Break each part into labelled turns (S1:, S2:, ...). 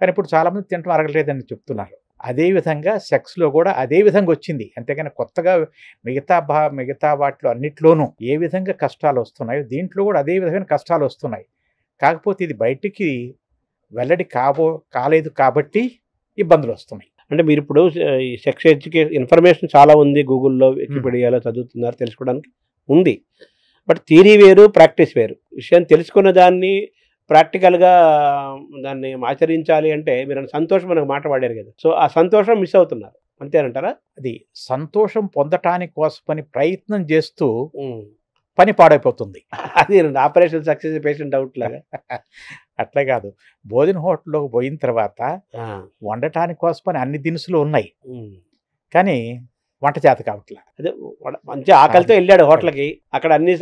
S1: కానీ ఇప్పుడు చాలామంది తినటం అరగలేదని చెప్తున్నారు. అదేవిధంగా సెక్స్‌లో కూడా అదే విధంగా వచ్చింది. అంతేగాని కొత్తగా మిగతా వాటిలో అన్నిట్లోనూ ఏ విధంగా కష్టాలొస్తున్నాయో దీంట్లో కూడా అదే విధమైన కష్టాలొస్తున్నాయి. కాకపోతే ఇది బయటికి వెల్లడి కాలేదు కాబట్టి ఇబ్బందులొస్తున్నాయి.
S2: అంటే మీరిప్పుడు ఈ సెక్స్ ఇన్ఫర్మేషన్ చాలా ఉంది. గూగుల్‌లో, వికీపీడియాలో చదువుతున్నారు, తెలుసుకోవడానికి ఉంది. బట్ థియరీ వేరు, ప్రాక్టీస్ వేరు. విషయం తెలుసుకున్న దాన్ని ప్రాక్టికల్‌గా దాన్ని ఆచరించాలి అంటే మీరు సంతోషం అనే మాట వాడారు కదా! సో, ఆ సంతోషం మిస్ అవుతున్నారు. అంతేనంటారా?
S1: అది సంతోషం పొందటానికి కోసమని ప్రయత్నం చేస్తూ పని పాడైపోతుంది.
S2: అదేనండి. ఆపరేషన్ సక్సెస్ పేషెంట్ డౌట్ లాగా.
S1: అట్లా కాదు. భోజన హోటల్‌లోకి పోయిన తర్వాత వండటానికి కోసమని అన్ని దినుసులు ఉన్నాయి. కానీ వంట చేత కావట్ల.
S2: అదే మంచి ఆకలితో ఎళ్ళాడు హోటల్‌కి. అక్కడ అన్ని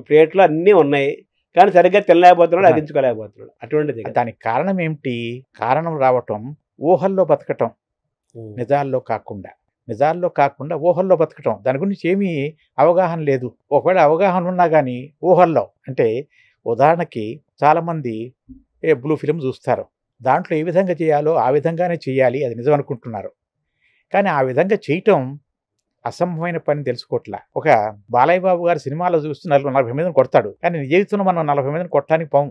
S2: ప్లేట్‌లో అన్నీ ఉన్నాయి. కానీ సరిగ్గా తినలేకపోతున్నాడు, అదించుకోలేకపోతున్నాడు. అటువంటిది.
S1: దానికి కారణం ఏమిటి? కారణం రావటం ఊహల్లో బతకటం. నిజాల్లో కాకుండా ఊహల్లో బతకటం. దాని గురించి ఏమీ అవగాహన లేదు. ఒకవేళ అవగాహన ఉన్నా గానీ ఊహల్లో. అంటే ఉదాహరణకి చాలామంది బ్లూ ఫిల్మ్ చూస్తారు. దాంట్లో ఏ విధంగా చేయాలో ఆ విధంగానే చేయాలి, అది నిజం అనుకుంటున్నారు. కానీ ఆ విధంగా చేయటం అసంభవమైన పని తెలుసుకోవట్లా. ఒక బాలయ్య బాబు గారి సినిమాలో చూస్తే 40 మందిని కొడతాడు. కానీ నిజ జీవితంలో మనం 40 మందిని కొట్టడానికి పోము.